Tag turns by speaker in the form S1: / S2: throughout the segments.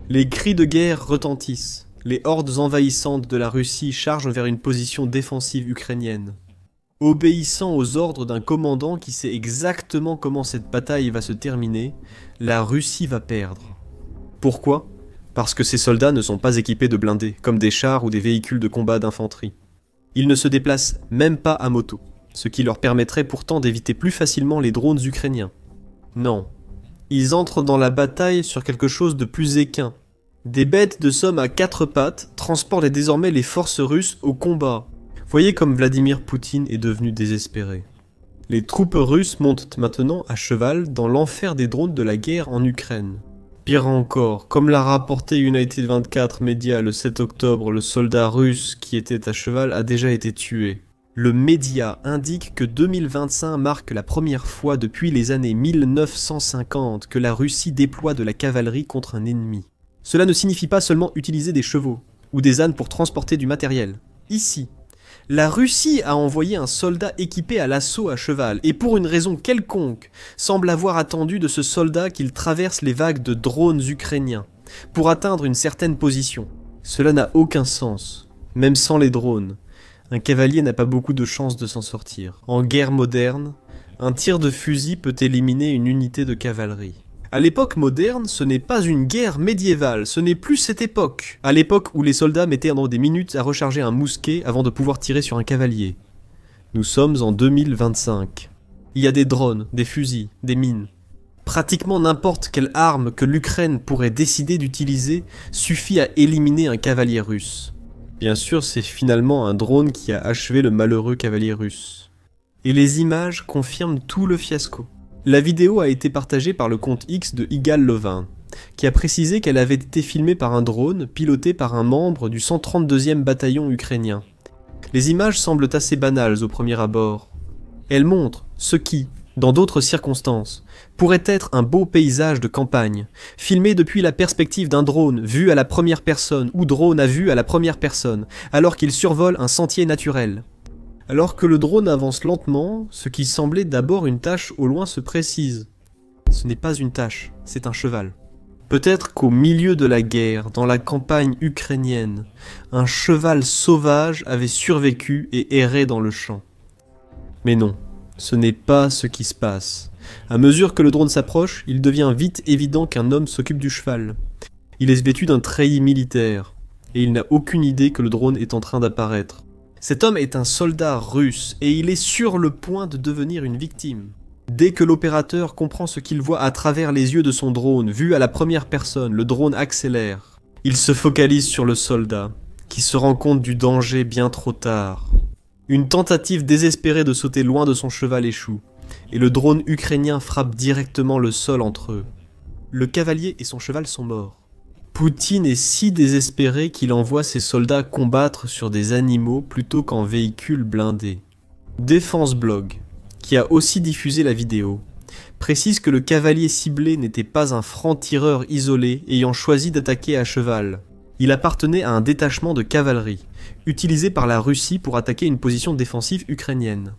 S1: Les cris de guerre retentissent. Les hordes envahissantes de la Russie chargent vers une position défensive ukrainienne. Obéissant aux ordres d'un commandant qui sait exactement comment cette bataille va se terminer, la Russie va perdre. Pourquoi ? Parce que ces soldats ne sont pas équipés de blindés, comme des chars ou des véhicules de combat d'infanterie. Ils ne se déplacent même pas à moto, ce qui leur permettrait pourtant d'éviter plus facilement les drones ukrainiens. Non. Ils entrent dans la bataille sur quelque chose de plus équin. Des bêtes de somme à 4 pattes transportent désormais les forces russes au combat. Voyez comme Vladimir Poutine est devenu désespéré. Les troupes russes montent maintenant à cheval dans l'enfer des drones de la guerre en Ukraine. Pire encore, comme l'a rapporté United 24 Media le 7 octobre, le soldat russe qui était à cheval a déjà été tué. Le média indique que 2025 marque la première fois depuis les années 1950 que la Russie déploie de la cavalerie contre un ennemi. Cela ne signifie pas seulement utiliser des chevaux ou des ânes pour transporter du matériel. Ici, la Russie a envoyé un soldat équipé à l'assaut à cheval et pour une raison quelconque semble avoir attendu de ce soldat qu'il traverse les vagues de drones ukrainiens pour atteindre une certaine position. Cela n'a aucun sens, même sans les drones. Un cavalier n'a pas beaucoup de chances de s'en sortir. En guerre moderne, un tir de fusil peut éliminer une unité de cavalerie. À l'époque moderne, ce n'est pas une guerre médiévale, ce n'est plus cette époque. À l'époque où les soldats mettaient des minutes à recharger un mousquet avant de pouvoir tirer sur un cavalier. Nous sommes en 2025. Il y a des drones, des fusils, des mines. Pratiquement n'importe quelle arme que l'Ukraine pourrait décider d'utiliser suffit à éliminer un cavalier russe. Bien sûr, c'est finalement un drone qui a achevé le malheureux cavalier russe. Et les images confirment tout le fiasco. La vidéo a été partagée par le compte X de Igal Levin, qui a précisé qu'elle avait été filmée par un drone piloté par un membre du 132e bataillon ukrainien. Les images semblent assez banales au premier abord. Elles montrent ce qui, dans d'autres circonstances, pourrait être un beau paysage de campagne, filmé depuis la perspective d'un drone vu à la première personne ou drone à vue à la première personne, alors qu'il survole un sentier naturel. Alors que le drone avance lentement, ce qui semblait d'abord une tache au loin se précise. Ce n'est pas une tache, c'est un cheval. Peut-être qu'au milieu de la guerre, dans la campagne ukrainienne, un cheval sauvage avait survécu et errait dans le champ. Mais non, ce n'est pas ce qui se passe. À mesure que le drone s'approche, il devient vite évident qu'un homme s'occupe du cheval. Il est vêtu d'un treillis militaire, et il n'a aucune idée que le drone est en train d'apparaître. Cet homme est un soldat russe, et il est sur le point de devenir une victime. Dès que l'opérateur comprend ce qu'il voit à travers les yeux de son drone, vu à la première personne, le drone accélère. Il se focalise sur le soldat, qui se rend compte du danger bien trop tard. Une tentative désespérée de sauter loin de son cheval échoue, et le drone ukrainien frappe directement le sol entre eux. Le cavalier et son cheval sont morts. Poutine est si désespéré qu'il envoie ses soldats combattre sur des animaux plutôt qu'en véhicules blindés. Défense Blog, qui a aussi diffusé la vidéo, précise que le cavalier ciblé n'était pas un franc-tireur isolé ayant choisi d'attaquer à cheval. Il appartenait à un détachement de cavalerie, utilisé par la Russie pour attaquer une position défensive ukrainienne.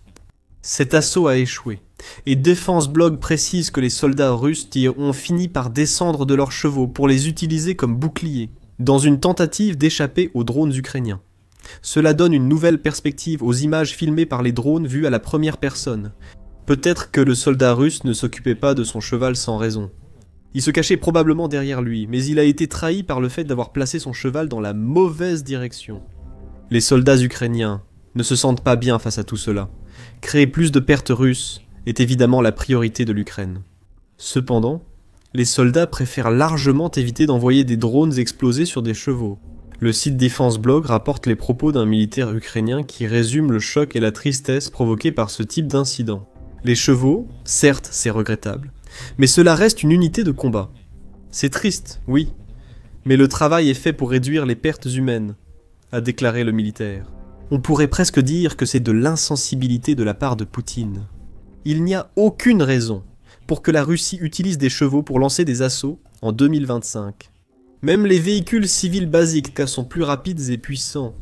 S1: Cet assaut a échoué, et Défense Blog précise que les soldats russes ont fini par descendre de leurs chevaux pour les utiliser comme boucliers, dans une tentative d'échapper aux drones ukrainiens. Cela donne une nouvelle perspective aux images filmées par les drones vues à la première personne. Peut-être que le soldat russe ne s'occupait pas de son cheval sans raison. Il se cachait probablement derrière lui, mais il a été trahi par le fait d'avoir placé son cheval dans la mauvaise direction. Les soldats ukrainiens ne se sentent pas bien face à tout cela. Créer plus de pertes russes est évidemment la priorité de l'Ukraine. Cependant, les soldats préfèrent largement éviter d'envoyer des drones explosés sur des chevaux. Le site Defense Blog rapporte les propos d'un militaire ukrainien qui résume le choc et la tristesse provoqués par ce type d'incident. Les chevaux, certes, c'est regrettable, mais cela reste une unité de combat. C'est triste, oui, mais le travail est fait pour réduire les pertes humaines, a déclaré le militaire. On pourrait presque dire que c'est de l'insensibilité de la part de Poutine. Il n'y a aucune raison pour que la Russie utilise des chevaux pour lancer des assauts en 2025. Même les véhicules civils basiques sont plus rapides et puissants,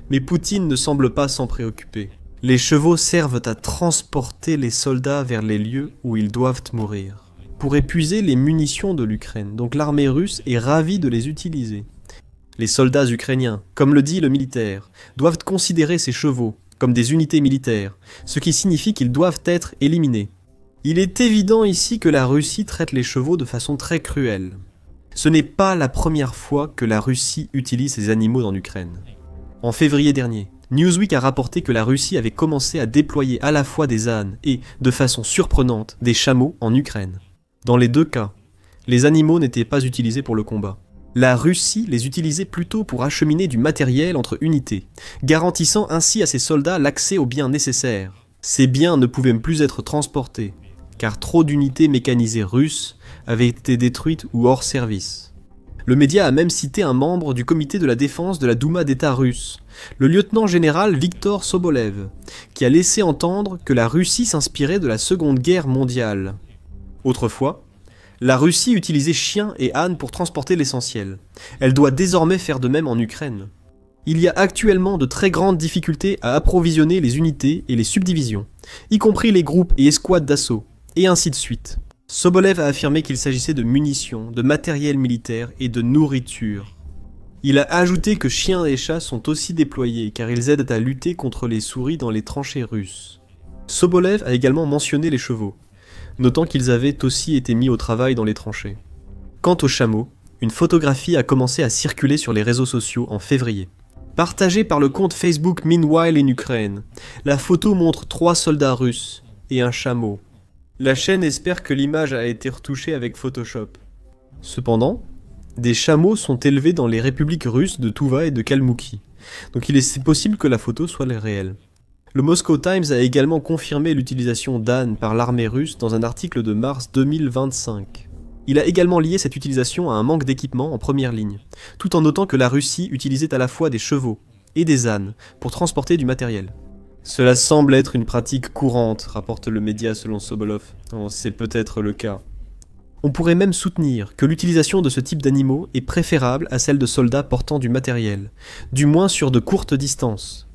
S1: mais Poutine ne semble pas s'en préoccuper. Les chevaux servent à transporter les soldats vers les lieux où ils doivent mourir. pour épuiser les munitions de l'Ukraine, donc l'armée russe est ravie de les utiliser. Les soldats ukrainiens, comme le dit le militaire, doivent considérer ces chevaux comme des unités militaires, ce qui signifie qu'ils doivent être éliminés. Il est évident ici que la Russie traite les chevaux de façon très cruelle. Ce n'est pas la première fois que la Russie utilise ces animaux en Ukraine. En février dernier, Newsweek a rapporté que la Russie avait commencé à déployer à la fois des ânes et, de façon surprenante, des chameaux en Ukraine. Dans les deux cas, les animaux n'étaient pas utilisés pour le combat. La Russie les utilisait plutôt pour acheminer du matériel entre unités, garantissant ainsi à ses soldats l'accès aux biens nécessaires. Ces biens ne pouvaient plus être transportés, car trop d'unités mécanisées russes avaient été détruites ou hors service. Le média a même cité un membre du comité de la défense de la Douma d'État russe, le lieutenant-général Viktor Sobolev, qui a laissé entendre que la Russie s'inspirait de la Seconde Guerre mondiale. Autrefois, la Russie utilisait chiens et ânes pour transporter l'essentiel. Elle doit désormais faire de même en Ukraine. Il y a actuellement de très grandes difficultés à approvisionner les unités et les subdivisions, y compris les groupes et escouades d'assaut, et ainsi de suite. Sobolev a affirmé qu'il s'agissait de munitions, de matériel militaire et de nourriture. Il a ajouté que chiens et chats sont aussi déployés car ils aident à lutter contre les souris dans les tranchées russes. Sobolev a également mentionné les chevaux, notant qu'ils avaient aussi été mis au travail dans les tranchées. Quant aux chameaux, une photographie a commencé à circuler sur les réseaux sociaux en février. Partagée par le compte Facebook Meanwhile in Ukraine, la photo montre 3 soldats russes et un chameau. La chaîne espère que l'image a été retouchée avec Photoshop. Cependant, des chameaux sont élevés dans les républiques russes de Touva et de Kalmoukie, donc il est possible que la photo soit réelle. Le Moscow Times a également confirmé l'utilisation d'ânes par l'armée russe dans un article de mars 2025. Il a également lié cette utilisation à un manque d'équipement en première ligne, tout en notant que la Russie utilisait à la fois des chevaux et des ânes pour transporter du matériel. Cela semble être une pratique courante, rapporte le média selon Sobolov. C'est peut-être le cas. On pourrait même soutenir que l'utilisation de ce type d'animaux est préférable à celle de soldats portant du matériel, du moins sur de courtes distances.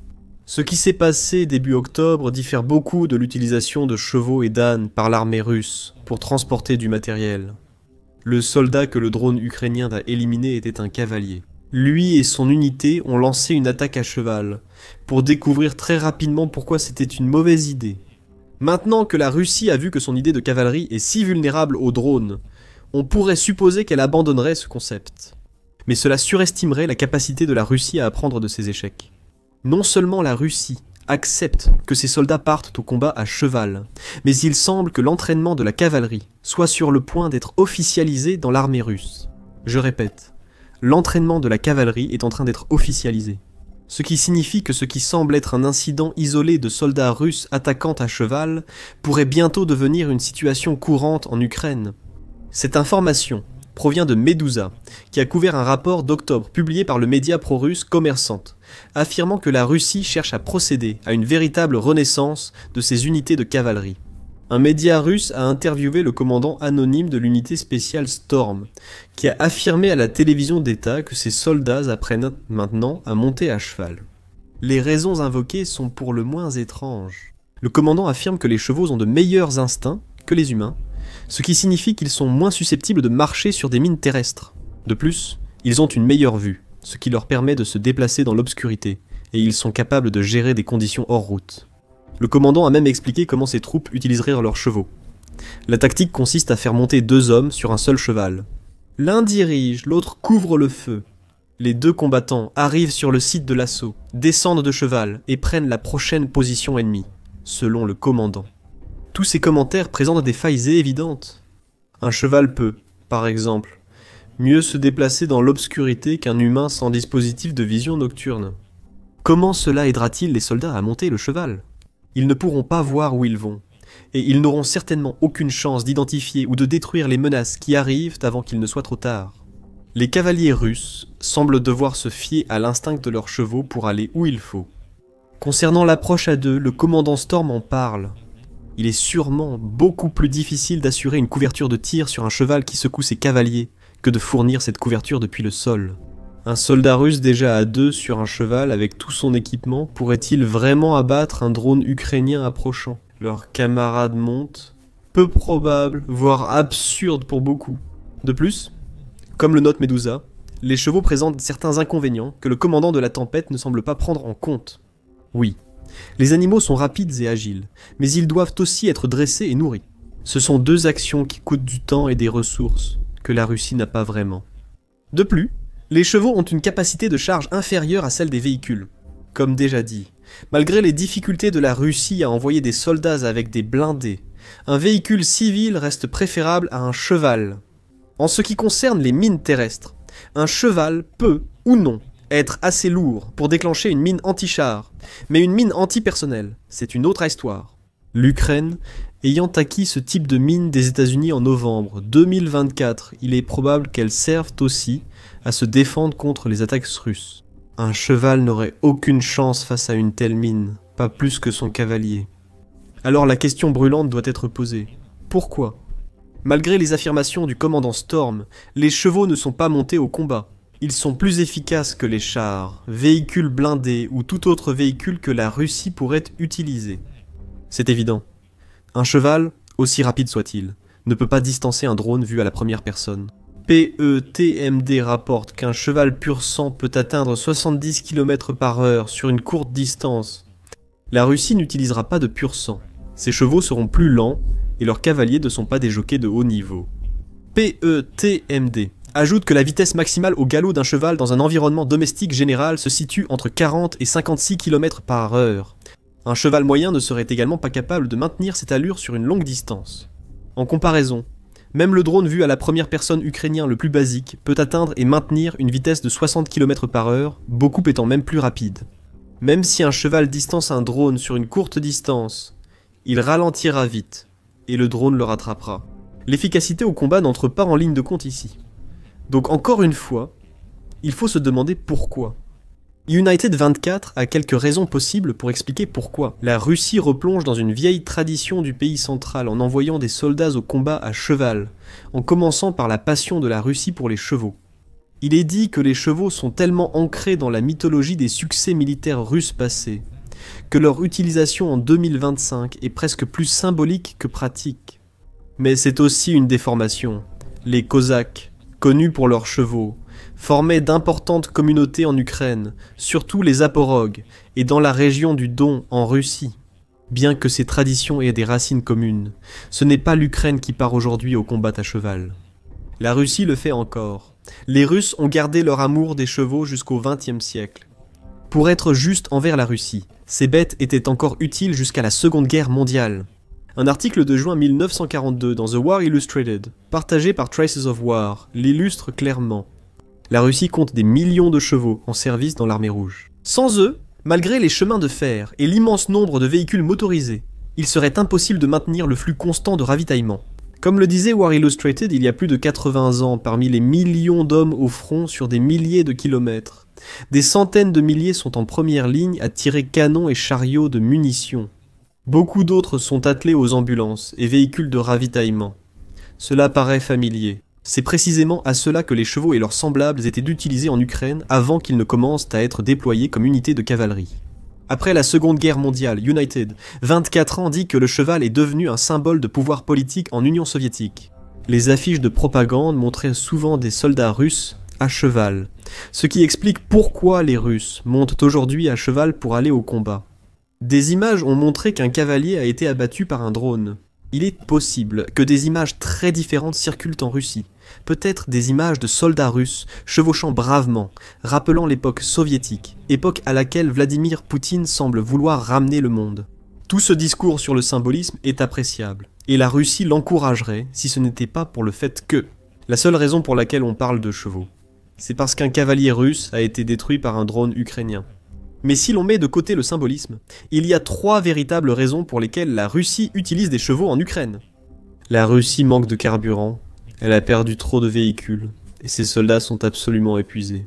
S1: Ce qui s'est passé début octobre diffère beaucoup de l'utilisation de chevaux et d'ânes par l'armée russe pour transporter du matériel. Le soldat que le drone ukrainien a éliminé était un cavalier. Lui et son unité ont lancé une attaque à cheval, pour découvrir très rapidement pourquoi c'était une mauvaise idée. Maintenant que la Russie a vu que son idée de cavalerie est si vulnérable aux drones, on pourrait supposer qu'elle abandonnerait ce concept. Mais cela surestimerait la capacité de la Russie à apprendre de ses échecs. Non seulement la Russie accepte que ses soldats partent au combat à cheval, mais il semble que l'entraînement de la cavalerie soit sur le point d'être officialisé dans l'armée russe. Je répète, l'entraînement de la cavalerie est en train d'être officialisé. Ce qui signifie que ce qui semble être un incident isolé de soldats russes attaquant à cheval pourrait bientôt devenir une situation courante en Ukraine. Cette information provient de Medusa, qui a couvert un rapport d'octobre publié par le média pro-russe Commerçant, affirmant que la Russie cherche à procéder à une véritable renaissance de ses unités de cavalerie. Un média russe a interviewé le commandant anonyme de l'unité spéciale Storm, qui a affirmé à la télévision d'État que ses soldats apprennent maintenant à monter à cheval. Les raisons invoquées sont pour le moins étranges. Le commandant affirme que les chevaux ont de meilleurs instincts que les humains, ce qui signifie qu'ils sont moins susceptibles de marcher sur des mines terrestres. De plus, ils ont une meilleure vue, ce qui leur permet de se déplacer dans l'obscurité, et ils sont capables de gérer des conditions hors route. Le commandant a même expliqué comment ses troupes utiliseraient leurs chevaux. La tactique consiste à faire monter 2 hommes sur un seul cheval. L'un dirige, l'autre couvre le feu. Les 2 combattants arrivent sur le site de l'assaut, descendent de cheval et prennent la prochaine position ennemie, selon le commandant. Tous ces commentaires présentent des failles évidentes. Un cheval peut, par exemple, mieux se déplacer dans l'obscurité qu'un humain sans dispositif de vision nocturne. Comment cela aidera-t-il les soldats à monter le cheval ? Ils ne pourront pas voir où ils vont, et ils n'auront certainement aucune chance d'identifier ou de détruire les menaces qui arrivent avant qu'il ne soit trop tard. Les cavaliers russes semblent devoir se fier à l'instinct de leurs chevaux pour aller où il faut. Concernant l'approche à 2, le commandant Storm en parle. Il est sûrement beaucoup plus difficile d'assurer une couverture de tir sur un cheval qui secoue ses cavaliers que de fournir cette couverture depuis le sol. Un soldat russe déjà à 2 sur un cheval avec tout son équipement pourrait-il vraiment abattre un drone ukrainien approchant ? Leurs camarades montent ? peu probable, voire absurde pour beaucoup. De plus, comme le note Medusa, les chevaux présentent certains inconvénients que le commandant de la tempête ne semble pas prendre en compte. Oui, les animaux sont rapides et agiles, mais ils doivent aussi être dressés et nourris. Ce sont deux actions qui coûtent du temps et des ressources, que la Russie n'a pas vraiment. De plus, les chevaux ont une capacité de charge inférieure à celle des véhicules. Comme déjà dit, malgré les difficultés de la Russie à envoyer des soldats avec des blindés, un véhicule civil reste préférable à un cheval. En ce qui concerne les mines terrestres, un cheval peut, ou non, être assez lourd pour déclencher une mine anti-char, mais une mine anti-personnel, c'est une autre histoire. L'Ukraine ayant acquis ce type de mine des États-Unis en novembre 2024, il est probable qu'elles servent aussi à se défendre contre les attaques russes. Un cheval n'aurait aucune chance face à une telle mine, pas plus que son cavalier. Alors la question brûlante doit être posée. Pourquoi ? Malgré les affirmations du commandant Storm, les chevaux ne sont pas montés au combat. Ils sont plus efficaces que les chars, véhicules blindés ou tout autre véhicule que la Russie pourrait utiliser. C'est évident. Un cheval, aussi rapide soit-il, ne peut pas distancer un drone vu à la première personne. PETMD rapporte qu'un cheval pur sang peut atteindre 70 km/h sur une courte distance. La Russie n'utilisera pas de pur sang. Ses chevaux seront plus lents et leurs cavaliers ne sont pas des jockeys de haut niveau. PETMD ajoute que la vitesse maximale au galop d'un cheval dans un environnement domestique général se situe entre 40 et 56 km/h. Un cheval moyen ne serait également pas capable de maintenir cette allure sur une longue distance. En comparaison, même le drone vu à la première personne ukrainien le plus basique peut atteindre et maintenir une vitesse de 60 km/h, beaucoup étant même plus rapide. Même si un cheval distance un drone sur une courte distance, il ralentira vite, et le drone le rattrapera. L'efficacité au combat n'entre pas en ligne de compte ici. Donc encore une fois, il faut se demander pourquoi. United 24 a quelques raisons possibles pour expliquer pourquoi. La Russie replonge dans une vieille tradition du pays central en envoyant des soldats au combat à cheval, en commençant par la passion de la Russie pour les chevaux. Il est dit que les chevaux sont tellement ancrés dans la mythologie des succès militaires russes passés, que leur utilisation en 2025 est presque plus symbolique que pratique. Mais c'est aussi une déformation. Les Cosaques, connus pour leurs chevaux, formaient d'importantes communautés en Ukraine, surtout les Zaporogues, et dans la région du Don en Russie. Bien que ces traditions aient des racines communes, ce n'est pas l'Ukraine qui part aujourd'hui au combat à cheval. La Russie le fait encore. Les Russes ont gardé leur amour des chevaux jusqu'au XXe siècle. Pour être juste envers la Russie, ces bêtes étaient encore utiles jusqu'à la Seconde Guerre mondiale. Un article de juin 1942 dans The War Illustrated, partagé par Traces of War, l'illustre clairement. La Russie compte des millions de chevaux en service dans l'armée rouge. Sans eux, malgré les chemins de fer et l'immense nombre de véhicules motorisés, il serait impossible de maintenir le flux constant de ravitaillement. Comme le disait War Illustrated il y a plus de 80 ans, parmi les millions d'hommes au front sur des milliers de kilomètres, des centaines de milliers sont en première ligne à tirer canons et chariots de munitions. Beaucoup d'autres sont attelés aux ambulances et véhicules de ravitaillement. Cela paraît familier. C'est précisément à cela que les chevaux et leurs semblables étaient utilisés en Ukraine avant qu'ils ne commencent à être déployés comme unité de cavalerie. Après la Seconde Guerre mondiale, United, 24 ans dit que le cheval est devenu un symbole de pouvoir politique en Union soviétique. Les affiches de propagande montraient souvent des soldats russes à cheval, ce qui explique pourquoi les Russes montent aujourd'hui à cheval pour aller au combat. Des images ont montré qu'un cavalier a été abattu par un drone. Il est possible que des images très différentes circulent en Russie. Peut-être des images de soldats russes chevauchant bravement, rappelant l'époque soviétique, époque à laquelle Vladimir Poutine semble vouloir ramener le monde. Tout ce discours sur le symbolisme est appréciable, et la Russie l'encouragerait si ce n'était pas pour le fait que... La seule raison pour laquelle on parle de chevaux, c'est parce qu'un cavalier russe a été détruit par un drone ukrainien. Mais si l'on met de côté le symbolisme, il y a 3 véritables raisons pour lesquelles la Russie utilise des chevaux en Ukraine. La Russie manque de carburant, elle a perdu trop de véhicules, et ses soldats sont absolument épuisés.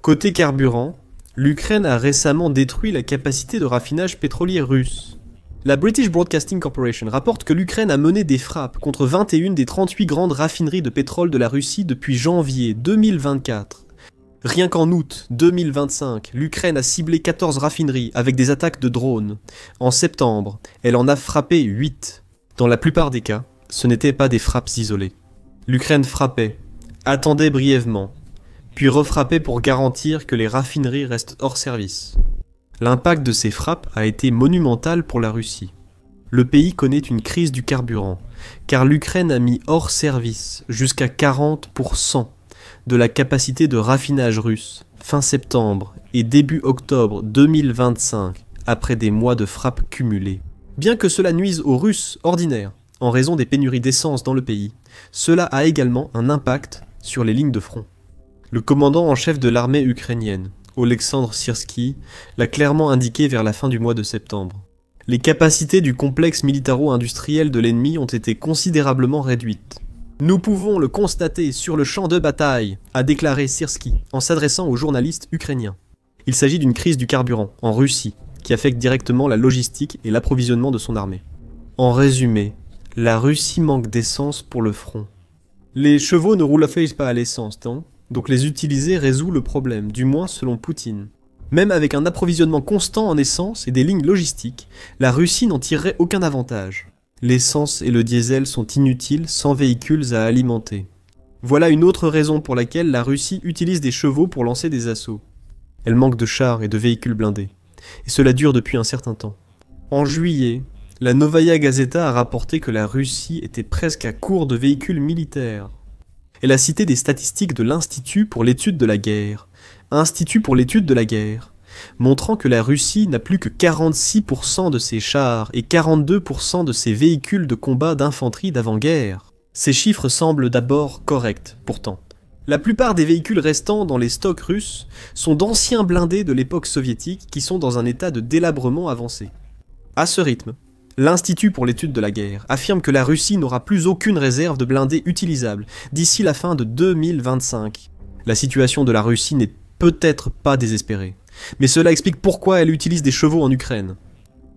S1: Côté carburant, l'Ukraine a récemment détruit la capacité de raffinage pétrolier russe. La British Broadcasting Corporation rapporte que l'Ukraine a mené des frappes contre 21 des 38 grandes raffineries de pétrole de la Russie depuis janvier 2024. Rien qu'en août 2025, l'Ukraine a ciblé 14 raffineries avec des attaques de drones. En septembre, elle en a frappé 8. Dans la plupart des cas, ce n'étaient pas des frappes isolées. L'Ukraine frappait, attendait brièvement, puis refrappait pour garantir que les raffineries restent hors service. L'impact de ces frappes a été monumental pour la Russie. Le pays connaît une crise du carburant, car l'Ukraine a mis hors service jusqu'à 40% de la capacité de raffinage russe fin septembre et début octobre 2025, après des mois de frappes cumulées. Bien que cela nuise aux Russes ordinaires, en raison des pénuries d'essence dans le pays, cela a également un impact sur les lignes de front. Le commandant en chef de l'armée ukrainienne, Oleksandr Syrsky, l'a clairement indiqué vers la fin du mois de septembre. Les capacités du complexe militaro-industriel de l'ennemi ont été considérablement réduites. Nous pouvons le constater sur le champ de bataille, a déclaré Syrsky en s'adressant aux journalistes ukrainiens. Il s'agit d'une crise du carburant en Russie qui affecte directement la logistique et l'approvisionnement de son armée. En résumé, la Russie manque d'essence pour le front. Les chevaux ne roulent pas à l'essence, donc les utiliser résout le problème, du moins selon Poutine. Même avec un approvisionnement constant en essence et des lignes logistiques, la Russie n'en tirerait aucun avantage. L'essence et le diesel sont inutiles sans véhicules à alimenter. Voilà une autre raison pour laquelle la Russie utilise des chevaux pour lancer des assauts. Elle manque de chars et de véhicules blindés. Et cela dure depuis un certain temps. En juillet, la Novaya Gazeta a rapporté que la Russie était presque à court de véhicules militaires. Elle a cité des statistiques de l'Institut pour l'étude de la guerre, montrant que la Russie n'a plus que 46% de ses chars et 42% de ses véhicules de combat d'infanterie d'avant-guerre. Ces chiffres semblent d'abord corrects, pourtant. La plupart des véhicules restants dans les stocks russes sont d'anciens blindés de l'époque soviétique qui sont dans un état de délabrement avancé. À ce rythme, l'Institut pour l'étude de la guerre affirme que la Russie n'aura plus aucune réserve de blindés utilisables d'ici la fin de 2025. La situation de la Russie n'est peut-être pas désespérée, mais cela explique pourquoi elle utilise des chevaux en Ukraine.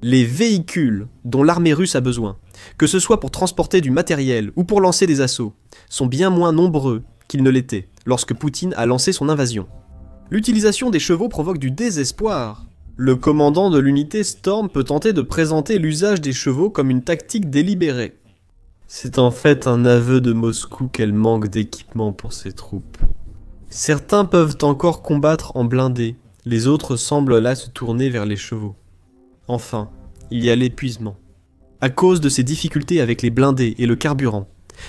S1: Les véhicules dont l'armée russe a besoin, que ce soit pour transporter du matériel ou pour lancer des assauts, sont bien moins nombreux qu'ils ne l'étaient lorsque Poutine a lancé son invasion. L'utilisation des chevaux provoque du désespoir. Le commandant de l'unité Storm peut tenter de présenter l'usage des chevaux comme une tactique délibérée. C'est en fait un aveu de Moscou qu'elle manque d'équipement pour ses troupes. Certains peuvent encore combattre en blindés, les autres semblent là se tourner vers les chevaux. Enfin, il y a l'épuisement. À cause de ces difficultés avec les blindés et le carburant,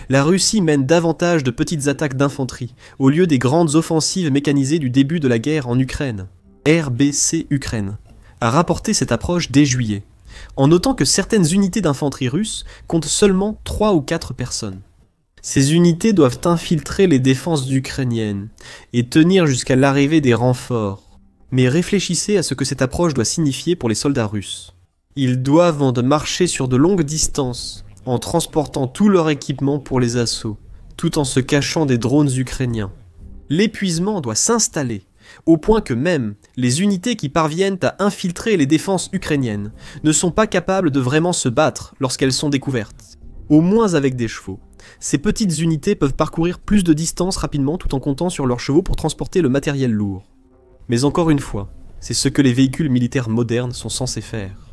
S1: la Russie mène davantage de petites attaques d'infanterie, au lieu des grandes offensives mécanisées du début de la guerre en Ukraine. RBC Ukraine a rapporté cette approche dès juillet, en notant que certaines unités d'infanterie russes comptent seulement 3 ou 4 personnes. Ces unités doivent infiltrer les défenses ukrainiennes et tenir jusqu'à l'arrivée des renforts. Mais réfléchissez à ce que cette approche doit signifier pour les soldats russes. Ils doivent marcher sur de longues distances, en transportant tout leur équipement pour les assauts, tout en se cachant des drones ukrainiens. L'épuisement doit s'installer, au point que même les unités qui parviennent à infiltrer les défenses ukrainiennes ne sont pas capables de vraiment se battre lorsqu'elles sont découvertes. Au moins avec des chevaux. Ces petites unités peuvent parcourir plus de distance rapidement tout en comptant sur leurs chevaux pour transporter le matériel lourd. Mais encore une fois, c'est ce que les véhicules militaires modernes sont censés faire.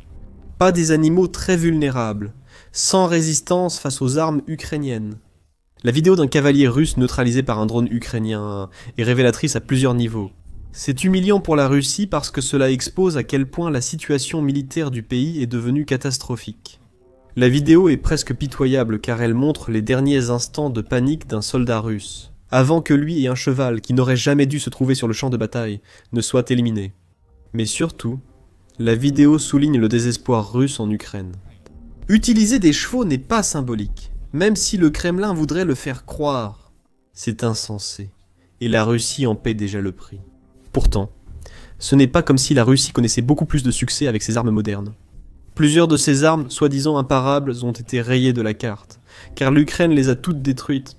S1: Pas des animaux très vulnérables, sans résistance face aux armes ukrainiennes. La vidéo d'un cavalier russe neutralisé par un drone ukrainien est révélatrice à plusieurs niveaux. C'est humiliant pour la Russie parce que cela expose à quel point la situation militaire du pays est devenue catastrophique. La vidéo est presque pitoyable car elle montre les derniers instants de panique d'un soldat russe, avant que lui et un cheval qui n'aurait jamais dû se trouver sur le champ de bataille ne soient éliminés. Mais surtout, la vidéo souligne le désespoir russe en Ukraine. Utiliser des chevaux n'est pas symbolique, même si le Kremlin voudrait le faire croire. C'est insensé, et la Russie en paie déjà le prix. Pourtant, ce n'est pas comme si la Russie connaissait beaucoup plus de succès avec ses armes modernes. Plusieurs de ces armes, soi-disant imparables, ont été rayées de la carte, car l'Ukraine les a toutes détruites.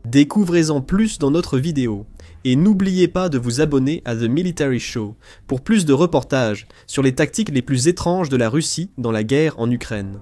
S1: Découvrez-en plus dans notre vidéo, et n'oubliez pas de vous abonner à The Military Show pour plus de reportages sur les tactiques les plus étranges de la Russie dans la guerre en Ukraine.